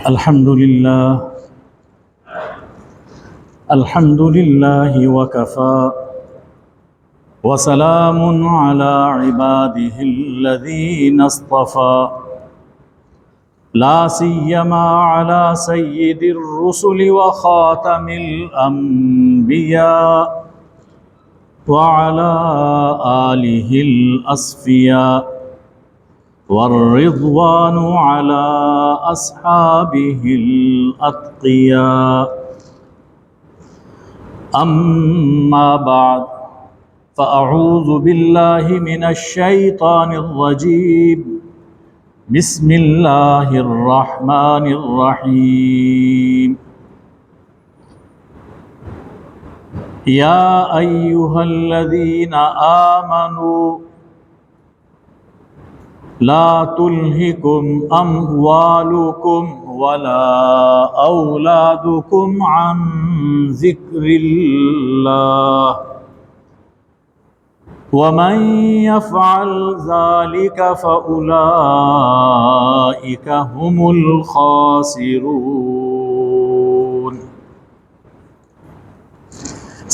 الحمد لله وكفى وسلام على عباده الذين اصطفى لا سيما على سيد الرسل وخاتم الأنبياء وعلى آله الأصفياء والرضوان على أصحابه الأتقياء. أما بعد فأعوذ بالله من الشيطان الرجيم. بسم الله الرحمن الرحيم. يا أيها الذين آمنوا لا تلهكم أموالكم ولا أولادكم عن ذكر الله ومن يفعل ذلك فأولئك هم الخاسرون.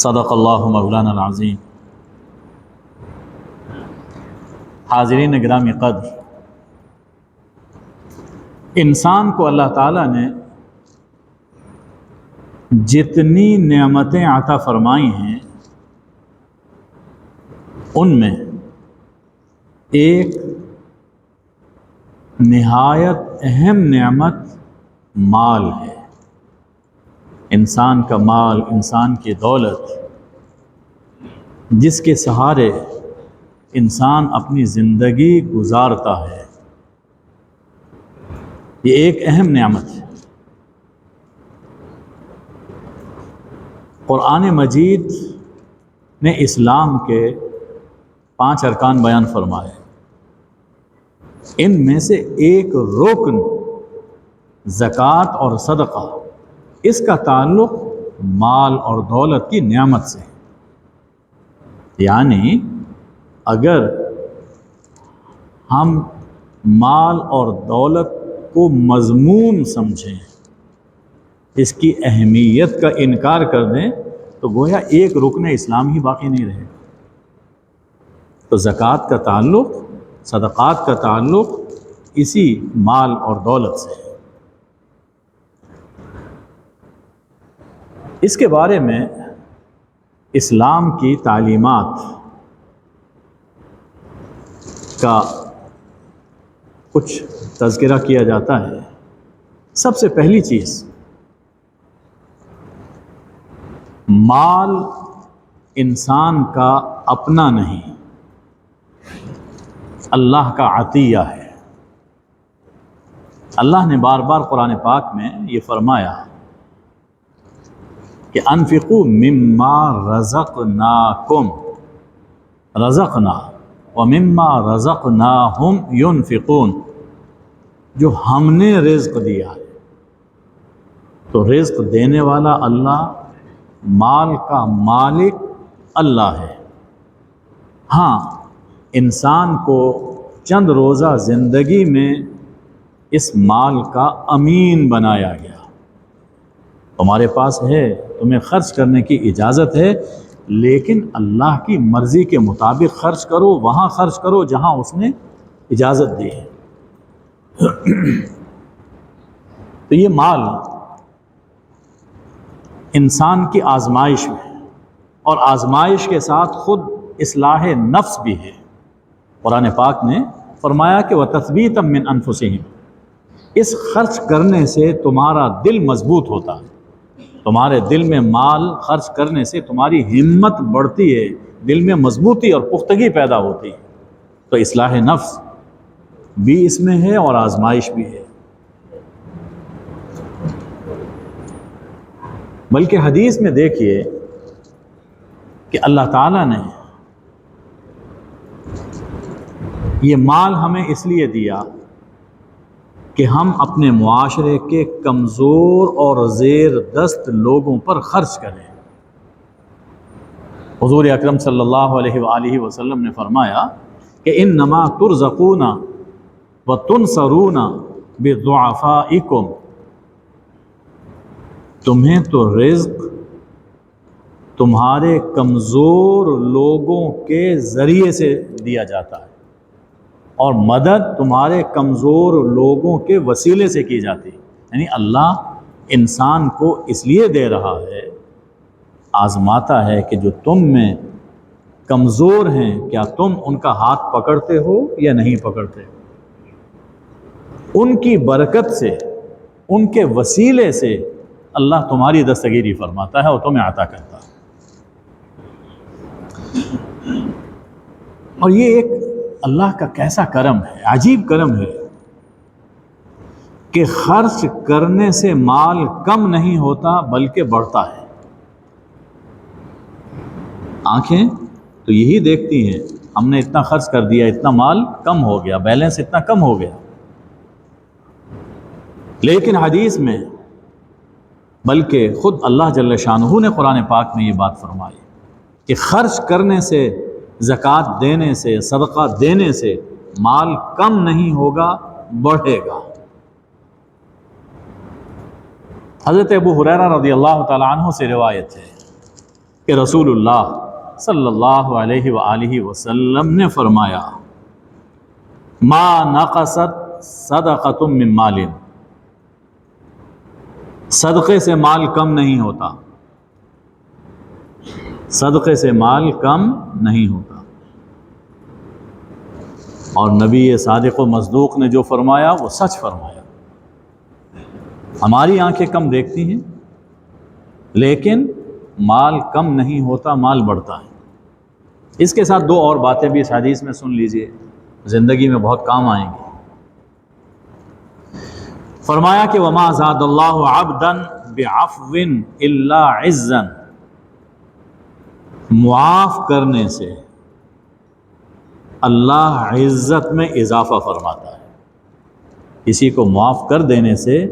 صدق اللہ مولانا العظیم. حاضرین گرامی قدر، انسان کو اللہ تعالیٰ نے جتنی نعمتیں عطا فرمائی ہیں ان میں ایک نہایت اہم نعمت مال ہے. انسان کا مال، انسان کی دولت، جس کے سہارے انسان اپنی زندگی گزارتا ہے، یہ ایک اہم نعمت ہے. قرآن مجید نے اسلام کے 5 ارکان بیان فرمائے. ان میں سے ایک رکن زکوٰۃ اور صدقہ، اس کا تعلق مال اور دولت کی نعمت سے ہے. یعنی اگر ہم مال اور دولت کو مذموم سمجھیں، اس کی اہمیت کا انکار کر دیں، تو گویا ایک رکن اسلام ہی باقی نہیں رہے گا. تو زکوٰۃ کا تعلق، صدقات کا تعلق اسی مال اور دولت سے ہے. اس کے بارے میں اسلام کی تعلیمات کا کچھ تذکرہ کیا جاتا ہے. سب سے پہلی چیز، مال انسان کا اپنا نہیں، اللہ کا عطیہ ہے. اللہ نے بار بار قرآن پاک میں یہ فرمایا کہ انفقوا مما رزقناکم، رزقنا ومما رزقناہم ينفقون، جو ہم نے رزق دیا ہے. تو رزق دینے والا اللہ، مال کا مالک اللہ ہے. ہاں، انسان کو چند روزہ زندگی میں اس مال کا امین بنایا گیا. تمہارے پاس ہے، تمہیں خرچ کرنے کی اجازت ہے، لیکن اللہ کی مرضی کے مطابق خرچ کرو، وہاں خرچ کرو جہاں اس نے اجازت دی ہے. تو یہ مال انسان کی آزمائش ہے، اور آزمائش کے ساتھ خود اصلاح نفس بھی ہے. قرآن پاک نے فرمایا کہ وَتَثْبِيتًا مِّنْ أَنفُسِهِمْ، اس خرچ کرنے سے تمہارا دل مضبوط ہوتا ہے. تمہارے دل میں مال خرچ کرنے سے تمہاری ہمت بڑھتی ہے، دل میں مضبوطی اور پختگی پیدا ہوتی ہے. تو اصلاح نفس بھی اس میں ہے اور آزمائش بھی ہے. بلکہ حدیث میں دیکھیے کہ اللہ تعالیٰ نے یہ مال ہمیں اس لیے دیا کہ ہم اپنے معاشرے کے کمزور اور زیر دست لوگوں پر خرچ کریں. حضور اکرم صلی اللہ علیہ وآلہ وسلم نے فرمایا کہ انما ترزقون وَتُنْصَرُونَ بِضُعَفَائِكُمْ، تمہیں تو رزق تمہارے کمزور لوگوں کے ذریعے سے دیا جاتا ہے، اور مدد تمہارے کمزور لوگوں کے وسیلے سے کی جاتی ہے۔ یعنی اللہ انسان کو اس لیے دے رہا ہے، آزماتا ہے کہ جو تم میں کمزور ہیں کیا تم ان کا ہاتھ پکڑتے ہو یا نہیں پکڑتے؟ ان کی برکت سے، ان کے وسیلے سے اللہ تمہاری دستگیری فرماتا ہے اور تمہیں عطا کرتا ہے۔ اور یہ ایک اللہ کا کیسا کرم ہے، عجیب کرم ہے کہ خرچ کرنے سے مال کم نہیں ہوتا بلکہ بڑھتا ہے۔ آنکھیں تو یہی دیکھتی ہیں، ہم نے اتنا خرچ کر دیا، اتنا مال کم ہو گیا، بیلنس اتنا کم ہو گیا، لیکن حدیث میں بلکہ خود اللہ جل شانہ نے قرآن پاک میں یہ بات فرمائی کہ خرچ کرنے سے، زکوٰۃ دینے سے، صدقہ دینے سے مال کم نہیں ہوگا، بڑھے گا۔ حضرت ابو ہریرہ رضی اللہ تعالیٰ عنہ سے روایت ہے کہ رسول اللہ صلی اللہ علیہ وآلہ وسلم نے فرمایا، ما نقصت صدقۃ من مال، صدقے سے مال کم نہیں ہوتا، صدقے سے مال کم نہیں ہوتا۔ اور نبی صادق و مصدوق نے جو فرمایا وہ سچ فرمایا۔ ہماری آنکھیں کم دیکھتی ہیں لیکن مال کم نہیں ہوتا، مال بڑھتا ہے۔ اس کے ساتھ دو اور باتیں بھی اس حدیث میں سن لیجئے، زندگی میں بہت کام آئیں گی۔ فرمایا کہ وما زاد اللہ عبدا بعفو الا عزا، معاف کرنے سے اللہ عزت میں اضافہ فرماتا ہے۔ کسی کو معاف کر دینے سے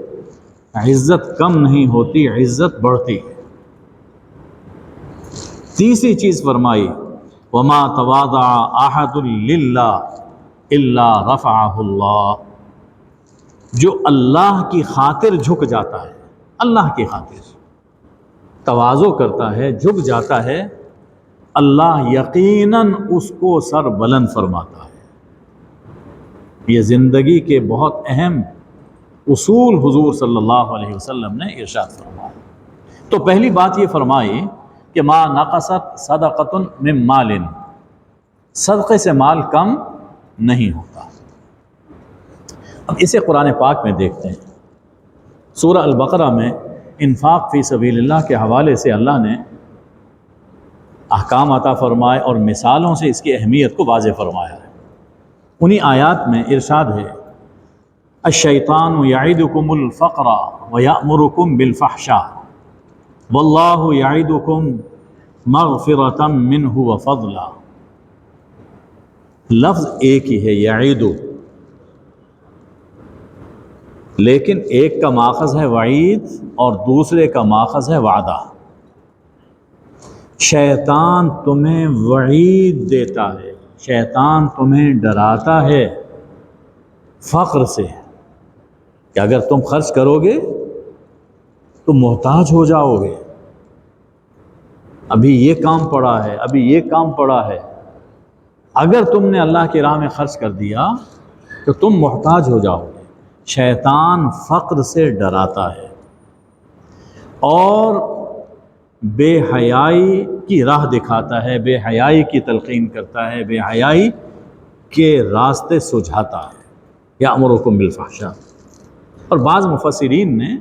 عزت کم نہیں ہوتی، عزت بڑھتی ہے۔ تیسری چیز فرمائی، وما تواضع احد للہ الا رفعہ اللہ، جو اللہ کی خاطر جھک جاتا ہے، اللہ کی خاطر تواضع کرتا ہے، جھک جاتا ہے، اللہ یقیناً اس کو سر بلند فرماتا ہے۔ یہ زندگی کے بہت اہم اصول حضور صلی اللہ علیہ وسلم نے ارشاد فرمایا۔ تو پہلی بات یہ فرمائی کہ ما نقصت صدقۃ من مال، صدقے سے مال کم نہیں ہوتا۔ اب اسے قرآن پاک میں دیکھتے ہیں، سورہ البقرہ میں انفاق فی سبیل اللہ کے حوالے سے اللہ نے احکام عطا فرمائے اور مثالوں سے اس کی اہمیت کو واضح فرمایا ہے۔ انہی آیات میں ارشاد ہے، الشیطان یعدکم الفقر ویأمرکم بالفحشاء واللہ یعدکم مغفرۃ منہ وفضلا۔ لفظ ایک ہی ہے، یعید، لیکن ایک کا ماخذ ہے وعید اور دوسرے کا ماخذ ہے وعدہ۔ شیطان تمہیں وعید دیتا ہے، شیطان تمہیں ڈراتا ہے فقر سے، کہ اگر تم خرچ کرو گے تو محتاج ہو جاؤ گے، ابھی یہ کام پڑا ہے، ابھی یہ کام پڑا ہے، اگر تم نے اللہ کی راہ میں خرچ کر دیا تو تم محتاج ہو جاؤ گے۔ شیطان فقر سے ڈراتا ہے اور بے حیائی کی راہ دکھاتا ہے، بے حیائی کی تلقین کرتا ہے، بے حیائی کے راستے سجھاتا ہے، یأمرکم بالفحشاء۔ اور بعض مفسرین نے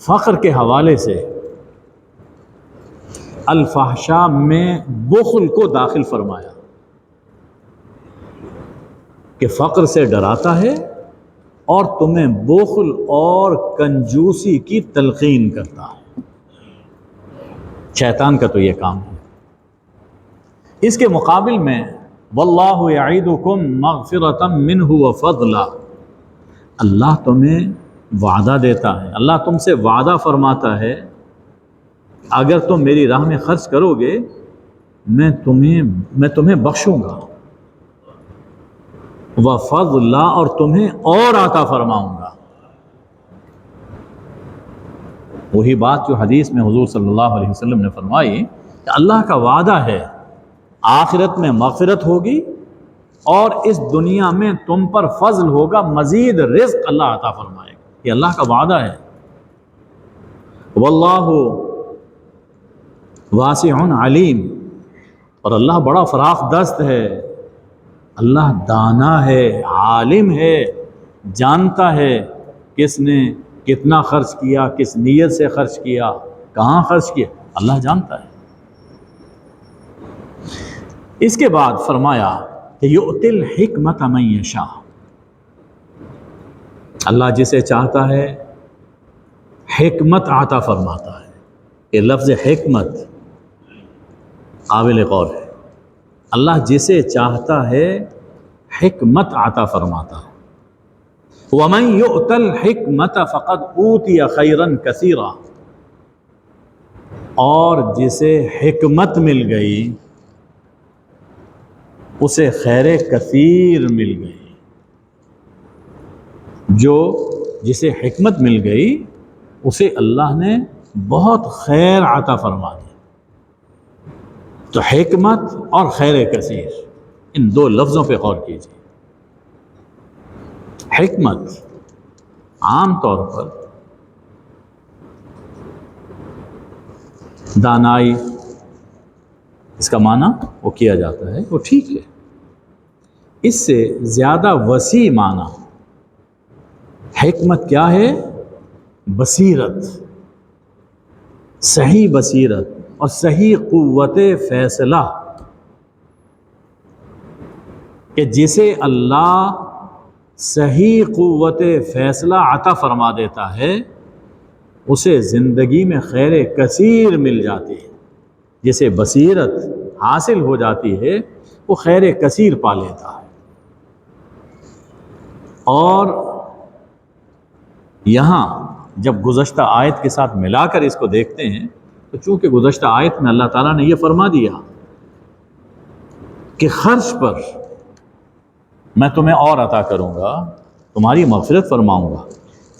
فقر کے حوالے سے الفحشاء میں بخل کو داخل فرمایا کہ فقر سے ڈراتا ہے اور تمہیں بخل اور کنجوسی کی تلقین کرتا ہے۔ شیطان کا تو یہ کام ہے۔ اس کے مقابل میں واللہ یعیدکم مغفرۃ منہ وفضلا، اللہ تمہیں وعدہ دیتا ہے، اللہ تم سے وعدہ فرماتا ہے اگر تم میری راہ میں خرچ کرو گے میں تمہیں بخشوں گا، وفضلا، اور تمہیں اور عطا فرماؤں گا. وہی بات جو حدیث میں حضور صلی اللہ علیہ وسلم نے فرمائی کہ اللہ کا وعدہ ہے آخرت میں مغفرت ہوگی اور اس دنیا میں تم پر فضل ہوگا، مزید رزق اللہ عطا فرمائے گا. یہ اللہ کا وعدہ ہے. واللہ واسع علیم، اور اللہ بڑا فراخ دست ہے، اللہ دانا ہے، عالم ہے، جانتا ہے کس نے کتنا خرچ کیا، کس نیت سے خرچ کیا، کہاں خرچ کیا، اللہ جانتا ہے. اس کے بعد فرمایا کہ یؤتی الحکمت من یشاء، اللہ جسے چاہتا ہے حکمت عطا فرماتا ہے. یہ لفظ حکمت قابل غور ہے. اللہ جسے چاہتا ہے حکمت عطا فرماتا ہے. وَمَن يُؤْتَ الْحِكْمَةَ فَقَدْ أُوتِيَ خَيْرًا كَثِيرًا، اور جسے حکمت مل گئی اسے خیر کثیر مل گئی. جسے حکمت مل گئی اسے اللہ نے بہت خیر عطا فرما دی. تو حکمت اور خیر کثیر، ان دو لفظوں پہ غور کیجیے. حکمت عام طور پر دانائی، اس کا معنی وہ کیا جاتا ہے، وہ ٹھیک ہے. اس سے زیادہ وسیع معنی حکمت کیا ہے؟ بصیرت، صحیح بصیرت اور صحیح قوت فیصلہ، کہ جسے اللہ صحیح قوت فیصلہ عطا فرما دیتا ہے اسے زندگی میں خیر کثیر مل جاتی ہے. جسے بصیرت حاصل ہو جاتی ہے وہ خیر کثیر پا لیتا ہے. اور یہاں جب گزشتہ آیت کے ساتھ ملا کر اس کو دیکھتے ہیں تو چونکہ گزشتہ آیت میں اللہ تعالیٰ نے یہ فرما دیا کہ خرچ پر میں تمہیں اور عطا کروں گا، تمہاری مغفرت فرماؤں گا،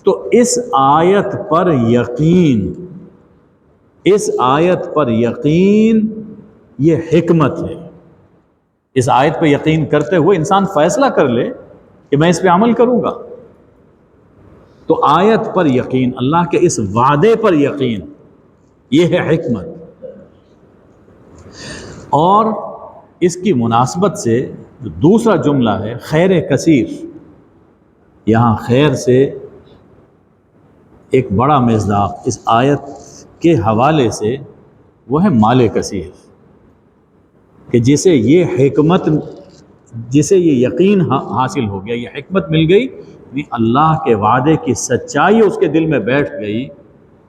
تو اس آیت پر یقین یہ حکمت ہے. اس آیت پہ یقین کرتے ہوئے انسان فیصلہ کر لے کہ میں اس پہ عمل کروں گا، تو آیت پر یقین، اللہ کے اس وعدے پر یقین، یہ ہے حکمت. اور اس کی مناسبت سے جو دوسرا جملہ ہے خیر کثیر، یہاں خیر سے ایک بڑا مصداق اس آیت کے حوالے سے وہ ہے مال کثیر، کہ جسے یہ حکمت، جسے یہ یقین حاصل ہو گیا، یہ حکمت مل گئی، اللہ کے وعدے کی سچائی اس کے دل میں بیٹھ گئی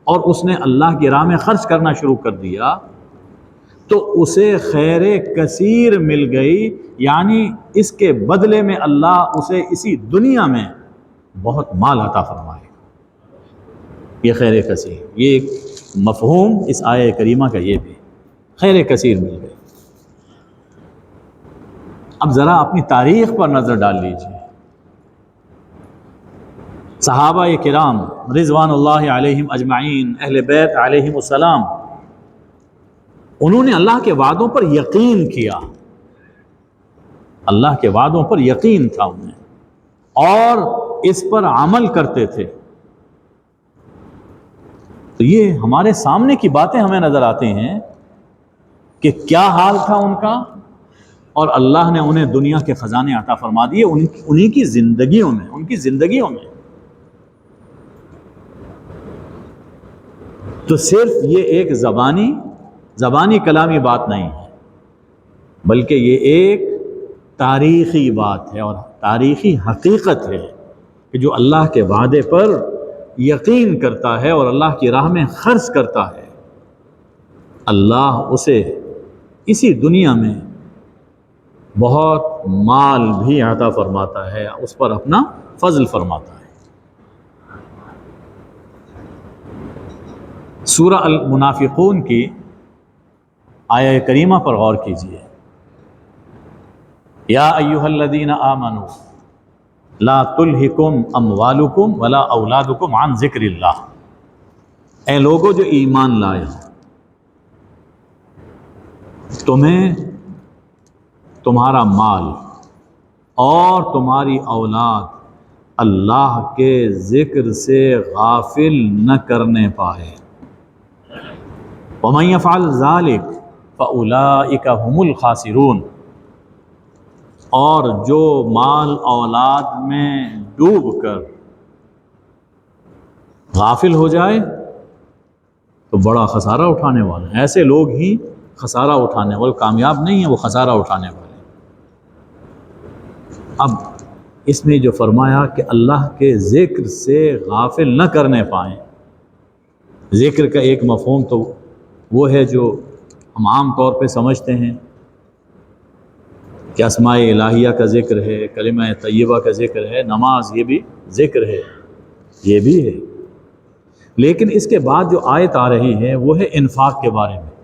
اور اس نے اللہ کی راہ میں خرچ کرنا شروع کر دیا، تو اسے خیر کثیر مل گئی. یعنی اس کے بدلے میں اللہ اسے اسی دنیا میں بہت مال عطا فرمائے گا. یہ خیر کثیر، یہ ایک مفہوم اس آیہ کریمہ کا یہ بھی، خیر کثیر مل گئی. اب ذرا اپنی تاریخ پر نظر ڈال لیجیے. صحابہ کرام رضوان اللہ علیہم اجمعین، اہل بیت علیہم السلام، انہوں نے اللہ کے وعدوں پر یقین کیا، اللہ کے وعدوں پر یقین تھا انہیں، اور اس پر عمل کرتے تھے. تو یہ ہمارے سامنے کی باتیں ہمیں نظر آتی ہیں کہ کیا حال تھا ان کا، اور اللہ نے انہیں دنیا کے خزانے عطا فرما دیے انہی کی زندگیوں میں، ان کی زندگیوں میں. تو صرف یہ ایک زبانی کلامی بات نہیں ہے، بلکہ یہ ایک تاریخی بات ہے اور تاریخی حقیقت ہے کہ جو اللہ کے وعدے پر یقین کرتا ہے اور اللہ کی راہ میں خرچ کرتا ہے، اللہ اسے اسی دنیا میں بہت مال بھی عطا فرماتا ہے، اس پر اپنا فضل فرماتا ہے. سورہ المنافقون کی آیہ کریمہ پر غور کیجیے. یا ایھا الذین آمنوا لا تلہکم اموالکم ولا اولادکم عن ذکر اللہ، اے لوگوں جو ایمان لائے تمہیں تمہارا مال اور تمہاری اولاد اللہ کے ذکر سے غافل نہ کرنے پائے۔ وَمَن يَفْعَلْ ذَلِكَ فَأُولَٰئِكَ هُمُ الْخَاسِرُونَ، اور جو مال اولاد میں ڈوب کر غافل ہو جائے تو بڑا خسارہ اٹھانے والا ہے۔ ایسے لوگ ہی خسارہ اٹھانے والے، کامیاب نہیں ہیں، وہ خسارہ اٹھانے والے۔ اب اس میں جو فرمایا کہ اللہ کے ذکر سے غافل نہ کرنے پائیں، ذکر کا ایک مفہوم تو وہ ہے جو ہم عام طور پہ سمجھتے ہیں کہ اسماء الہیہ کا ذکر ہے، کلمہ طیبہ کا ذکر ہے، نماز یہ بھی ذکر ہے، یہ بھی ہے، لیکن اس کے بعد جو آیت آ رہی ہے وہ ہے انفاق کے بارے میں۔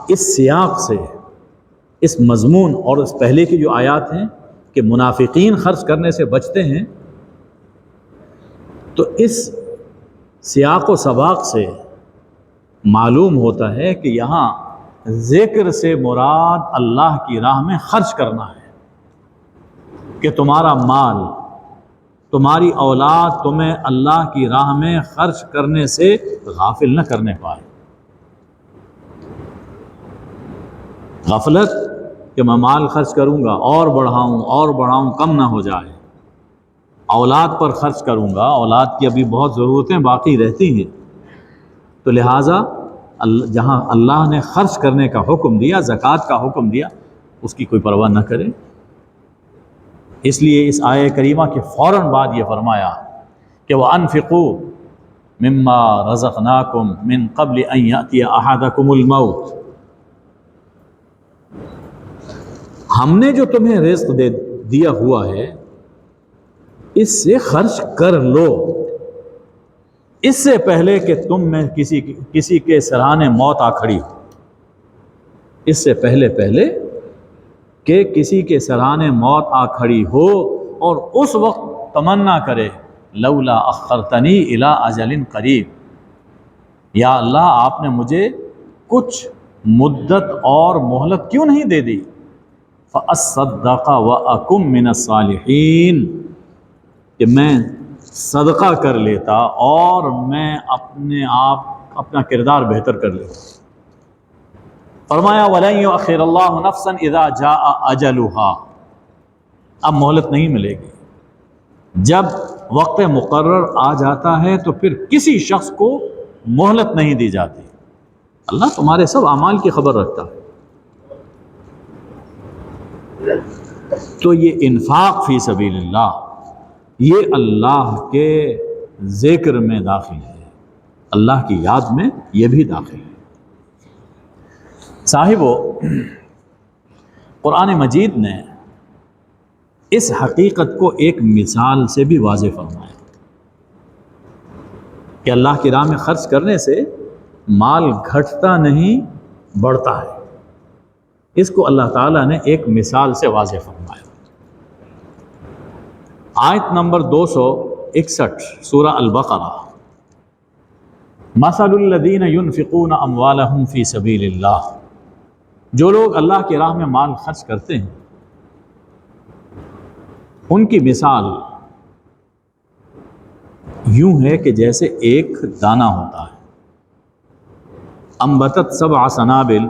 اس سیاق سے، اس مضمون اور اس پہلے کی جو آیات ہیں کہ منافقین خرچ کرنے سے بچتے ہیں، تو اس سیاق و سباق سے معلوم ہوتا ہے کہ یہاں ذکر سے مراد اللہ کی راہ میں خرچ کرنا ہے، کہ تمہارا مال، تمہاری اولاد تمہیں اللہ کی راہ میں خرچ کرنے سے غافل نہ کرنے پائے۔ غفلت کہ میں مال خرچ کروں گا اور بڑھاؤں کم نہ ہو جائے، اولاد پر خرچ کروں گا، اولاد کی ابھی بہت ضرورتیں باقی رہتی ہیں، تو لہٰذا جہاں اللہ نے خرچ کرنے کا حکم دیا، زکوٰۃ کا حکم دیا، اس کی کوئی پرواہ نہ کرے۔ اس لیے اس آیہ کریمہ کے فوراً بعد یہ فرمایا کہ وَأَنفِقُوا مِمَّا رَزَقْنَاكُمْ مِن قَبْلِ أَن يَأْتِيَ أَحَدَكُمُ الْمَوْتُ، ہم نے جو تمہیں رزق دیا ہوا ہے اس سے خرچ کر لو، اس سے پہلے کہ تم میں کسی کے سرانے موت آ کھڑی ہو، اس سے پہلے کہ کسی کے سرانے موت آ کھڑی ہو اور اس وقت تمنا کرے لولا اخرتنی الی اجل قریب، یا اللہ آپ نے مجھے کچھ مدت اور مہلت کیوں نہیں دے دی، فَأَصَّدَّقَ وَأَكُن مِّنَ الصَّالِحِينَ، کہ میں صدقہ کر لیتا اور میں اپنا کردار بہتر کر لیتا۔ فرمایا وَلَن يُؤَخِّرَ اللَّهُ نَفْسًا إِذَا جَاءَ أَجَلُهَا، اب مہلت نہیں ملے گی، جب وقت مقرر آ جاتا ہے تو پھر کسی شخص کو مہلت نہیں دی جاتی۔ اللہ تمہارے سب اعمال کی خبر رکھتا ہے۔ تو یہ انفاق فی سبیل اللہ، یہ اللہ کے ذکر میں داخل ہے، اللہ کی یاد میں یہ بھی داخل ہے۔ صاحبو، قرآن مجید نے اس حقیقت کو ایک مثال سے بھی واضح فرمایا کہ اللہ کی راہ میں خرچ کرنے سے مال گھٹتا نہیں، بڑھتا ہے۔ اس کو اللہ تعالیٰ نے ایک مثال سے واضح فرمایا۔ آیت نمبر 261 سورہ البقرہ، مثل الذین ينفقون اموالهم فی سبیل اللہ، جو لوگ اللہ کی راہ میں مال خرچ کرتے ہیں ان کی مثال یوں ہے کہ جیسے ایک دانہ ہوتا ہے، انبتت سبع سنابل،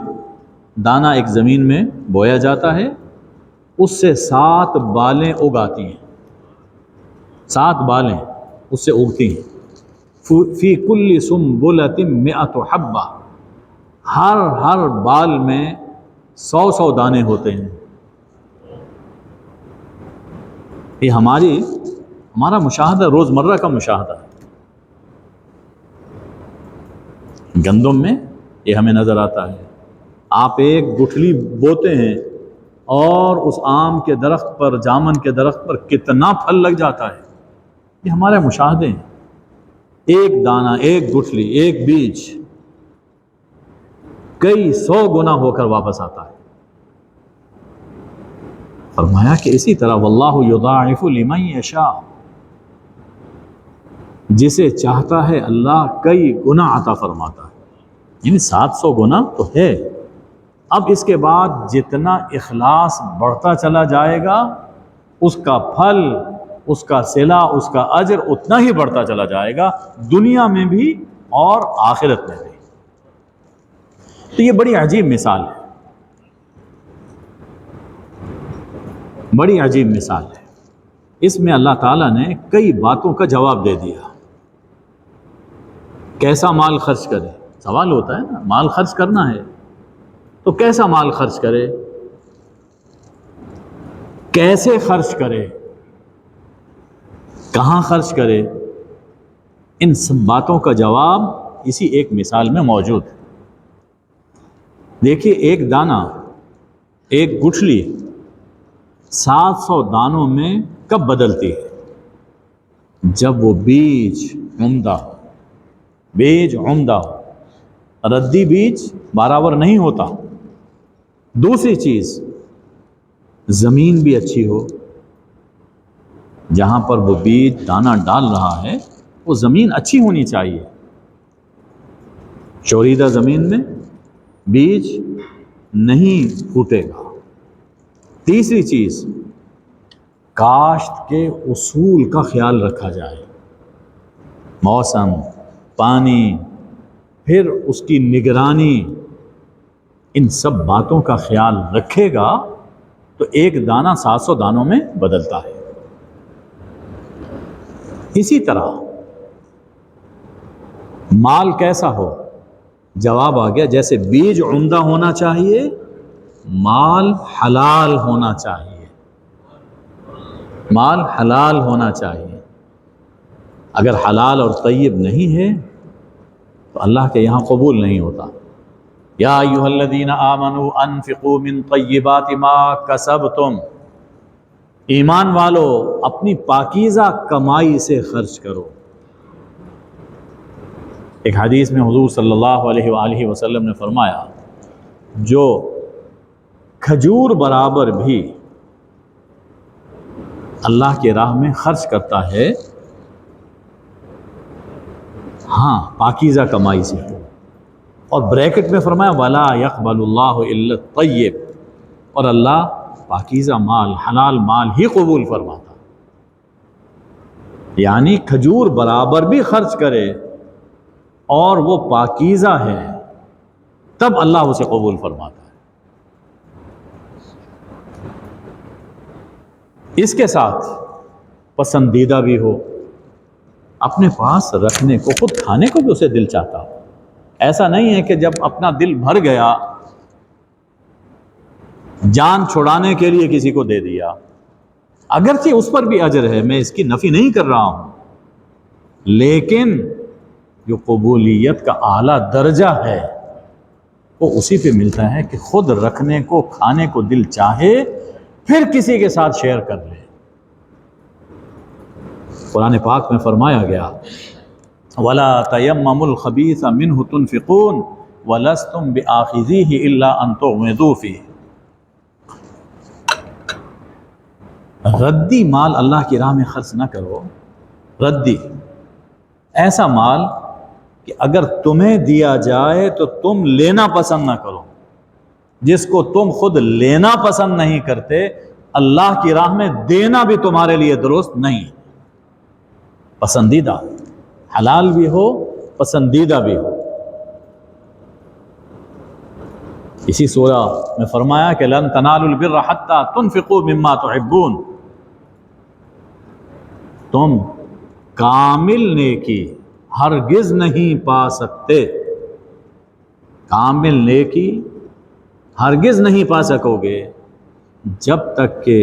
دانہ ایک زمین میں بویا جاتا ہے، اس سے 7 بالیں اگاتی ہیں، 7 بالیں اس سے اگتی ہیں، فی کل سنبلۃ 100 حبہ، ہر بال میں 100 دانے ہوتے ہیں۔ یہ ہمارا مشاہدہ، روزمرہ کا مشاہدہ ہے۔ گندم میں یہ ہمیں نظر آتا ہے، آپ ایک گٹھلی بوتے ہیں اور اس آم کے درخت پر، جامن کے درخت پر کتنا پھل لگ جاتا ہے، یہ ہمارے مشاہدے ہیں۔ ایک دانہ، ایک گٹھلی، ایک بیج کئی 100 گنا ہو کر واپس آتا ہے۔ فرمایا کہ اسی طرح واللہ یضاعف لمن یشاء، جسے چاہتا ہے اللہ کئی گنا عطا فرماتا ہے، یعنی 700 گنا تو ہے۔ اب اس کے بعد جتنا اخلاص بڑھتا چلا جائے گا اس کا پھل، اس کا صلہ، اس کا اجر اتنا ہی بڑھتا چلا جائے گا، دنیا میں بھی اور آخرت میں بھی۔ تو یہ بڑی عجیب مثال ہے، بڑی عجیب مثال ہے۔ اس میں اللہ تعالیٰ نے کئی باتوں کا جواب دے دیا۔ کیسا مال خرچ کرے، سوال ہوتا ہے نا، مال خرچ کرنا ہے تو کیسا مال خرچ کرے، کیسے خرچ کرے، کہاں خرچ کرے، ان سب باتوں کا جواب اسی ایک مثال میں موجود ہے۔ دیکھیے، ایک دانہ، ایک گٹھلی 700 دانوں میں کب بدلتی ہے؟ جب وہ بیج عمدہ ہو، بیج عمدہ ہو، ردی بیج برابر نہیں ہوتا۔ دوسری چیز، زمین بھی اچھی ہو، جہاں پر وہ بیج دانہ ڈال رہا ہے وہ زمین اچھی ہونی چاہیے، چوریدہ زمین میں بیج نہیں پھوٹے گا۔ تیسری چیز، کاشت کے اصول کا خیال رکھا جائے، موسم، پانی، پھر اس کی نگرانی، ان سب باتوں کا خیال رکھے گا تو ایک دانہ 700 دانوں میں بدلتا ہے۔ اسی طرح مال کیسا ہو، جواب آ گیا، جیسے بیج عمدہ ہونا چاہیے، مال حلال ہونا چاہیے، مال حلال ہونا چاہیے۔ اگر حلال اور طیب نہیں ہے تو اللہ کے یہاں قبول نہیں ہوتا۔ یا ایھا الذین آمنوا انفقوا من طیبات ما کسبتم، ایمان والو اپنی پاکیزہ کمائی سے خرچ کرو۔ ایک حدیث میں حضور صلی اللہ علیہ وآلہ وسلم نے فرمایا، جو کھجور برابر بھی اللہ کی راہ میں خرچ کرتا ہے، ہاں پاکیزہ کمائی سے، اور بریکٹ میں فرمایا وَلَا يَقْبَلُ اللَّهُ إِلَّا الطَّيِّبَ، اور اللہ پاکیزہ مال، حلال مال ہی قبول فرماتا۔ یعنی کھجور برابر بھی خرچ کرے اور وہ پاکیزہ ہے تب اللہ اسے قبول فرماتا ہے۔ اس کے ساتھ پسندیدہ بھی ہو، اپنے پاس رکھنے کو، خود کھانے کو بھی اسے دل چاہتا ہو۔ ایسا نہیں ہے کہ جب اپنا دل بھر گیا جان چھڑانے کے لیے کسی کو دے دیا، اگرچہ اس پر بھی اجر ہے، میں اس کی نفی نہیں کر رہا ہوں، لیکن جو قبولیت کا اعلیٰ درجہ ہے وہ اسی پہ ملتا ہے کہ خود رکھنے کو، کھانے کو دل چاہے، پھر کسی کے ساتھ شیئر کر لے۔ قرآن پاک میں فرمایا گیا وَلَا تَيَمَّمُوا الْخَبِيثَ مِنْهُ تُنْفِقُونَ وَلَسْتُمْ بِآخِذِيهِ إِلَّا أَن تُغْمِضُوا فِيهِ۔ ردی مال اللہ کی راہ میں خرچ نہ کرو، ردی ایسا مال کہ اگر تمہیں دیا جائے تو تم لینا پسند نہ کرو، جس کو تم خود لینا پسند نہیں کرتے اللہ کی راہ میں دینا بھی تمہارے لیے درست نہیں۔ پسندیدہ، حلال بھی ہو، پسندیدہ بھی ہو۔ اسی سورہ میں فرمایا کہ لن تنالوا البر حتى تنفقوا مما تحبون، تم کامل نیکی ہرگز نہیں پا سکتے، کامل نیکی ہرگز نہیں پا سکو گے جب تک کہ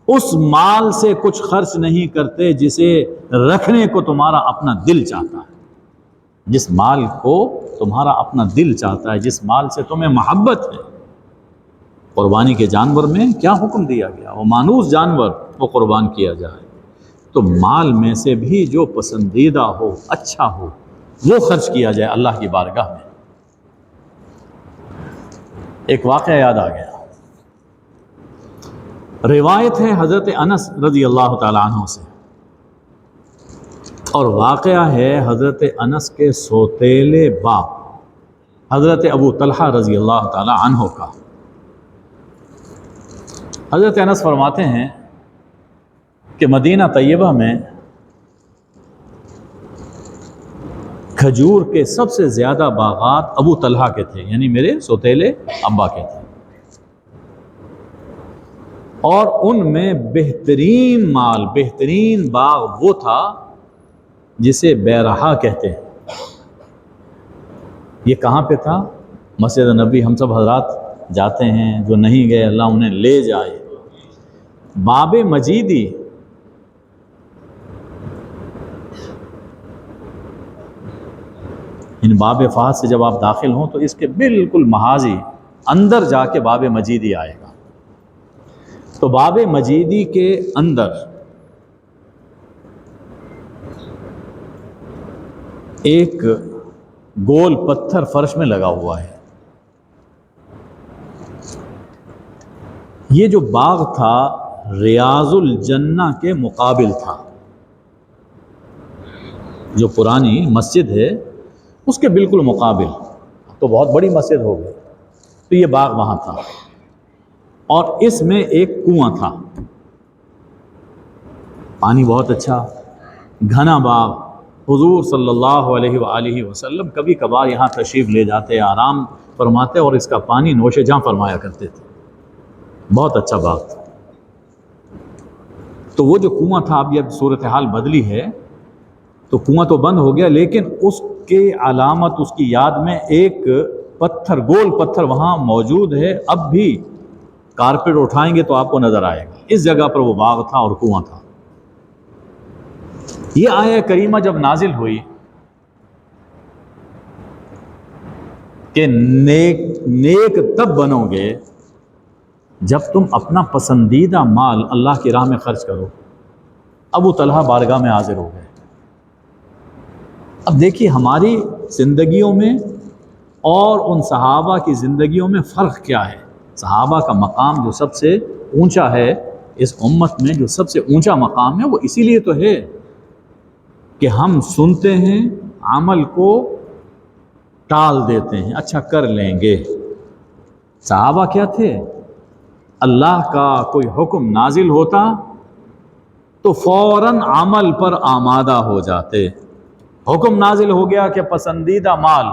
اس مال سے کچھ خرچ نہیں کرتے جسے رکھنے کو تمہارا اپنا دل چاہتا ہے، جس مال کو تمہارا اپنا دل چاہتا ہے، جس مال سے تمہیں محبت ہے۔ قربانی کے جانور میں کیا حکم دیا گیا؟ وہ مانوس جانور وہ قربان کیا جائے۔ تو مال میں سے بھی جو پسندیدہ ہو، اچھا ہو، وہ خرچ کیا جائے اللہ کی بارگاہ میں۔ ایک واقعہ یاد آ گیا، روایت ہے حضرت انس رضی اللہ تعالیٰ عنہ سے، اور واقعہ ہے حضرت انس کے سوتیلے باپ حضرت ابو طلحہ رضی اللہ تعالیٰ عنہ کا۔ حضرت انس فرماتے ہیں کہ مدینہ طیبہ میں کھجور کے سب سے زیادہ باغات ابو طلحہ کے تھے، یعنی میرے سوتیلے ابا کے تھے، اور ان میں بہترین مال، بہترین باغ وہ تھا جسے بیرہا کہتے ہیں۔ یہ کہاں پہ تھا؟ مسجد نبی ہم سب حضرات جاتے ہیں، جو نہیں گئے اللہ انہیں لے جائے۔ باب مجیدی ان باب فہد سے جب آپ داخل ہوں تو اس کے بالکل محاذی اندر جا کے باب مجیدی آئے گا۔ تو باب مجیدی کے اندر ایک گول پتھر فرش میں لگا ہوا ہے۔ یہ جو باغ تھا ریاض الجنہ کے مقابل تھا، جو پرانی مسجد ہے اس کے بالکل مقابل، تو بہت بڑی مسجد ہو گئی، تو یہ باغ وہاں تھا، اور اس میں ایک کنواں تھا، پانی بہت اچھا، گھنا باغ۔ حضور صلی اللہ علیہ وآلہ وسلم کبھی کبھار یہاں تشریف لے جاتے، آرام فرماتے اور اس کا پانی نوش جاں فرمایا کرتے تھے۔ بہت اچھا باغ تھا۔ تو وہ جو کنواں تھا، اب یہ صورتحال بدلی ہے، تو کنواں تو بند ہو گیا، لیکن اس کے علامت، اس کی یاد میں ایک پتھر، گول پتھر وہاں موجود ہے، اب بھی کارپیٹ اٹھائیں گے تو آپ کو نظر آئے گا۔ اس جگہ پر وہ باغ تھا اور کنواں تھا۔ یہ آیہ کریمہ جب نازل ہوئی کہ نیک تب بنو گے جب تم اپنا پسندیدہ مال اللہ کی راہ میں خرچ کرو، ابو طلحہ بارگاہ میں حاضر ہو گئے۔ اب دیکھیے ہماری زندگیوں میں اور ان صحابہ کی زندگیوں میں فرق کیا ہے۔ صحابہ کا مقام جو سب سے اونچا ہے اس امت میں، جو سب سے اونچا مقام ہے، وہ اسی لیے تو ہے کہ ہم سنتے ہیں، عمل کو ٹال دیتے ہیں، اچھا کر لیں گے۔ صحابہ کیا تھے؟ اللہ کا کوئی حکم نازل ہوتا تو فوراً عمل پر آمادہ ہو جاتے۔ حکم نازل ہو گیا کہ پسندیدہ مال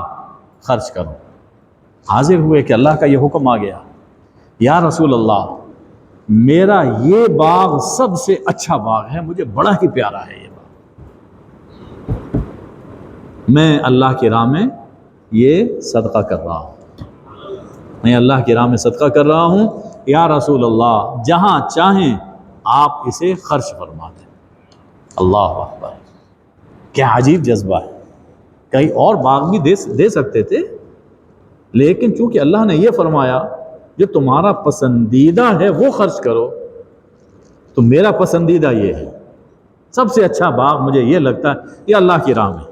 خرچ کرو، حاضر ہوئے کہ اللہ کا یہ حکم آ گیا، یا رسول اللہ میرا یہ باغ سب سے اچھا باغ ہے، مجھے بڑا ہی پیارا ہے یہ باغ، میں اللہ کی راہ میں یہ صدقہ کر رہا ہوں، میں اللہ کی راہ میں صدقہ کر رہا ہوں، یا رسول اللہ جہاں چاہیں آپ اسے خرچ فرما دیں۔ اللہ اکبر، کیا عجیب جذبہ ہے۔ کئی اور باغ بھی دے سکتے تھے، لیکن چونکہ اللہ نے یہ فرمایا جو تمہارا پسندیدہ ہے وہ خرچ کرو، تو میرا پسندیدہ یہ ہے، سب سے اچھا باغ مجھے یہ لگتا ہے یہ اللہ کی راہ میں،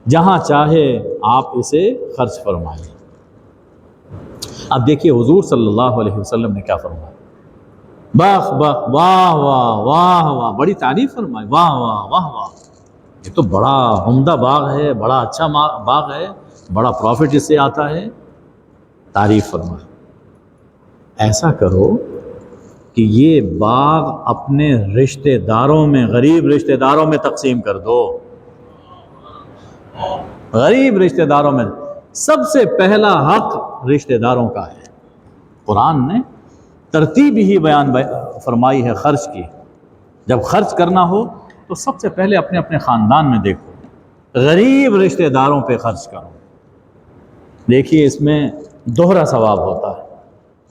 جہاں چاہے آپ اسے خرچ فرمائیں۔ اب دیکھیے حضور صلی اللہ علیہ وسلم نے کیا فرمایا، بخ بخ، واہ واہ واہ واہ، بڑی تعریف فرمائی، واہ واہ واہ واہ، یہ تو بڑا عمدہ باغ ہے، بڑا اچھا باغ ہے، بڑا پروفٹ اس سے آتا ہے، تعریف فرمائی۔ ایسا کرو کہ یہ باغ اپنے رشتہ داروں میں، غریب رشتہ داروں میں تقسیم کر دو، غریب رشتہ داروں میں۔ سب سے پہلا حق رشتہ داروں کا ہے۔ قرآن نے ترتیب ہی بیان فرمائی ہے خرچ کی، جب خرچ کرنا ہو تو سب سے پہلے اپنے اپنے خاندان میں دیکھو، غریب رشتہ داروں پہ خرچ کرو۔ دیکھیے اس میں دوہرا ثواب ہوتا ہے،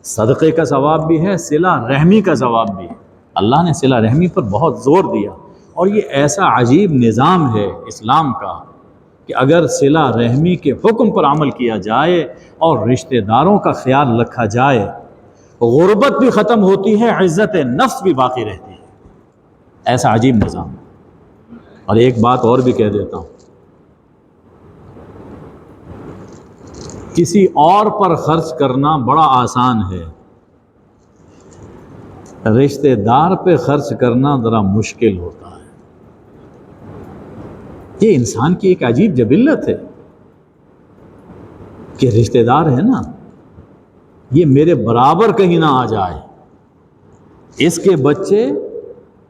صدقے کا ثواب بھی ہے، صلہ رحمی کا ثواب بھی ہے۔ اللہ نے صلہ رحمی پر بہت زور دیا، اور یہ ایسا عجیب نظام ہے اسلام کا کہ اگر صلہ رحمی کے حکم پر عمل کیا جائے اور رشتہ داروں کا خیال رکھا جائے، غربت بھی ختم ہوتی ہے، عزت نفس بھی باقی رہتی ہے۔ ایسا عجیب نظام۔ اور ایک بات اور بھی کہہ دیتا ہوں، کسی اور پر خرچ کرنا بڑا آسان ہے، رشتہ دار پہ خرچ کرنا ذرا مشکل ہوتا ہے. یہ انسان کی ایک عجیب جبلت ہے کہ رشتہ دار ہے نا، یہ میرے برابر کہیں نہ آ جائے، اس کے بچے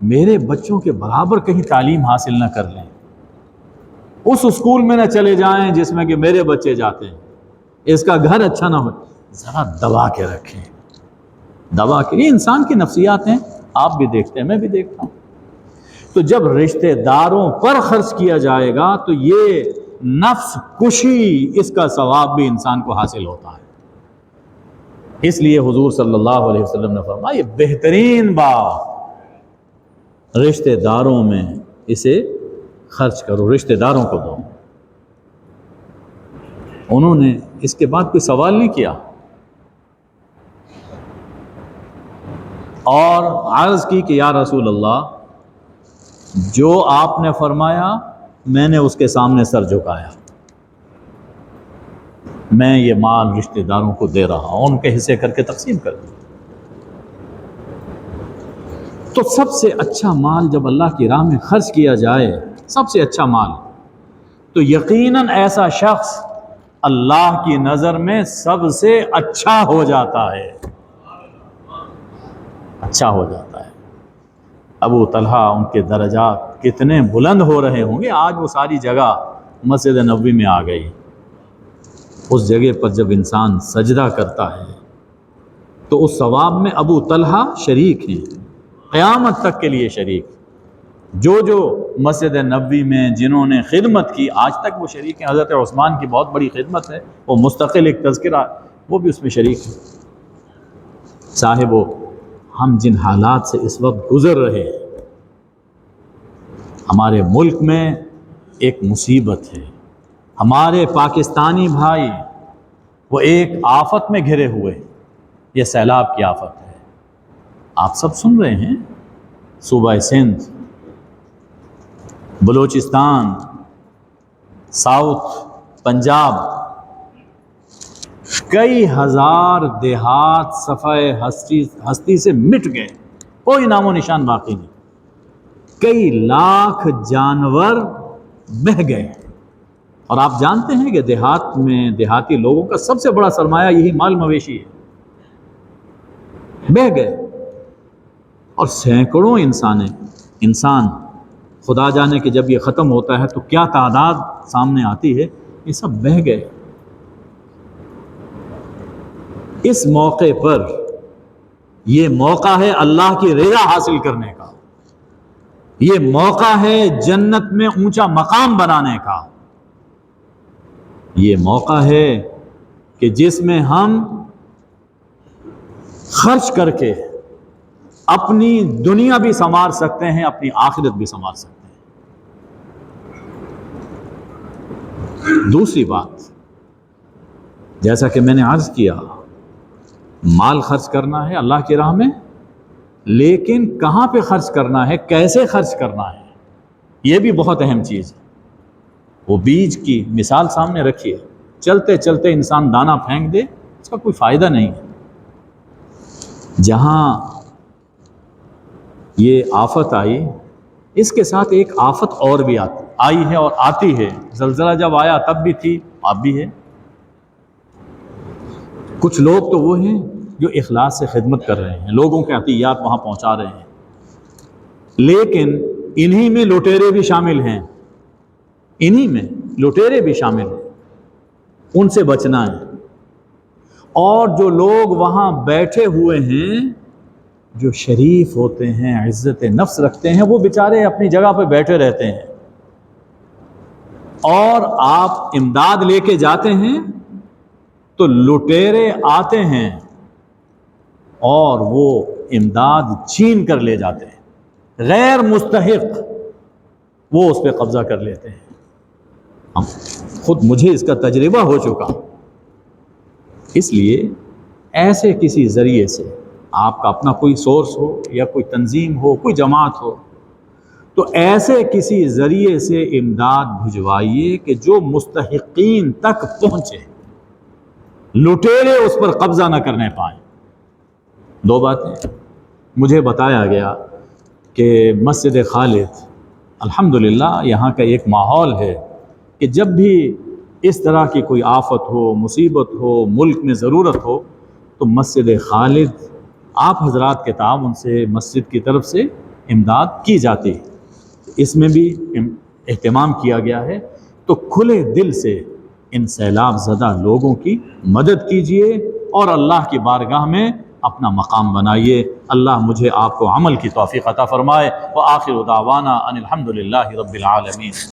میرے بچوں کے برابر کہیں تعلیم حاصل نہ کر لیں، اس اسکول میں نہ چلے جائیں جس میں کہ میرے بچے جاتے ہیں، اس کا گھر اچھا نہ ہو. ذرا دبا کے رکھیں، دبا کے. یہ انسان کی نفسیات ہیں، آپ بھی دیکھتے ہیں، میں بھی دیکھتا ہوں. تو جب رشتہ داروں پر خرچ کیا جائے گا تو یہ نفس کشی، اس کا ثواب بھی انسان کو حاصل ہوتا ہے. اس لیے حضور صلی اللہ علیہ وسلم نے فرمایا یہ بہترین بات رشتہ داروں میں اسے خرچ کرو، رشتہ داروں کو دو. انہوں نے اس کے بعد کوئی سوال نہیں کیا اور عرض کی کہ یا رسول اللہ، جو آپ نے فرمایا میں نے اس کے سامنے سر جھکایا، میں یہ مال رشتہ داروں کو دے رہا ہوں، ان کے حصے کر کے تقسیم کر دوں. تو سب سے اچھا مال جب اللہ کی راہ میں خرچ کیا جائے، سب سے اچھا مال، تو یقیناً ایسا شخص اللہ کی نظر میں سب سے اچھا ہو جاتا ہے، اچھا ہو جاتا ہے. ابو طلحہ، ان کے درجات کتنے بلند ہو رہے ہوں گے. آج وہ ساری جگہ مسجد نبوی میں آ گئی. اس جگہ پر جب انسان سجدہ کرتا ہے تو اس ثواب میں ابو طلحہ شریک ہیں، قیامت تک کے لیے شریک. جو مسجد نبوی میں جنہوں نے خدمت کی آج تک وہ شریک ہیں. حضرت عثمان کی بہت بڑی خدمت ہے، وہ مستقل ایک تذکرہ، وہ بھی اس میں شریک ہے. صاحبو، ہم جن حالات سے اس وقت گزر رہے ہیں، ہمارے ملک میں ایک مصیبت ہے. ہمارے پاکستانی بھائی وہ ایک آفت میں گھرے ہوئے، یہ سیلاب کی آفت ہے. آپ سب سن رہے ہیں، صوبہ سندھ، بلوچستان، ساؤتھ پنجاب، کئی ہزار دیہات صفحہ ہستی سے مٹ گئے، کوئی نام و نشان باقی نہیں. کئی لاکھ جانور بہہ گئے. اور آپ جانتے ہیں کہ دیہات میں دیہاتی لوگوں کا سب سے بڑا سرمایہ یہی مال مویشی ہے. بہہ گئے. اور سینکڑوں انسان خدا جانے کہ جب یہ ختم ہوتا ہے تو کیا تعداد سامنے آتی ہے، یہ سب بہہ گئے. اس موقع پر یہ موقع ہے اللہ کی رضا حاصل کرنے کا، یہ موقع ہے جنت میں اونچا مقام بنانے کا، یہ موقع ہے کہ جس میں ہم خرچ کر کے اپنی دنیا بھی سنوار سکتے ہیں، اپنی آخرت بھی سنوار سکتے ہیں. دوسری بات، جیسا کہ میں نے عرض کیا، مال خرچ کرنا ہے اللہ کی راہ میں، لیکن کہاں پہ خرچ کرنا ہے، کیسے خرچ کرنا ہے، یہ بھی بہت اہم چیز ہے. وہ بیج کی مثال سامنے رکھیے، چلتے چلتے انسان دانہ پھینک دے، اس کا کوئی فائدہ نہیں ہے. جہاں یہ آفت آئی، اس کے ساتھ ایک آفت اور بھی آئی ہے اور آتی ہے. زلزلہ جب آیا تب بھی تھی، اب بھی ہے. کچھ لوگ تو وہ ہیں جو اخلاص سے خدمت کر رہے ہیں، لوگوں کے عطیات وہاں پہنچا رہے ہیں، لیکن انہی میں لٹیرے بھی شامل ہیں، انہی میں لٹیرے بھی شامل ہیں. ان سے بچنا ہے. اور جو لوگ وہاں بیٹھے ہوئے ہیں، جو شریف ہوتے ہیں، عزت نفس رکھتے ہیں، وہ بیچارے اپنی جگہ پہ بیٹھے رہتے ہیں، اور آپ امداد لے کے جاتے ہیں تو لٹیرے آتے ہیں اور وہ امداد چھین کر لے جاتے ہیں، غیر مستحق وہ اس پہ قبضہ کر لیتے ہیں. خود مجھے اس کا تجربہ ہو چکا. اس لیے ایسے کسی ذریعے سے، آپ کا اپنا کوئی سورس ہو یا کوئی تنظیم ہو، کوئی جماعت ہو، تو ایسے کسی ذریعے سے امداد بھجوائیے کہ جو مستحقین تک پہنچے، لٹیرے اس پر قبضہ نہ کرنے پائیں. دو باتیں. مجھے بتایا گیا کہ مسجد خالد الحمدللہ یہاں کا ایک ماحول ہے کہ جب بھی اس طرح کی کوئی آفت ہو، مصیبت ہو، ملک میں ضرورت ہو، تو مسجد خالد آپ حضرات کے تعاون سے مسجد کی طرف سے امداد کی جاتی ہے، اس میں بھی اہتمام کیا گیا ہے۔ تو کھلے دل سے ان سیلاب زدہ لوگوں کی مدد کیجیے اور اللہ کی بارگاہ میں اپنا مقام بنائیے۔ اللہ مجھے آپ کو عمل کی توفیق عطا فرمائے۔ وآخر دعوانا ان الحمد للہ رب العالمین۔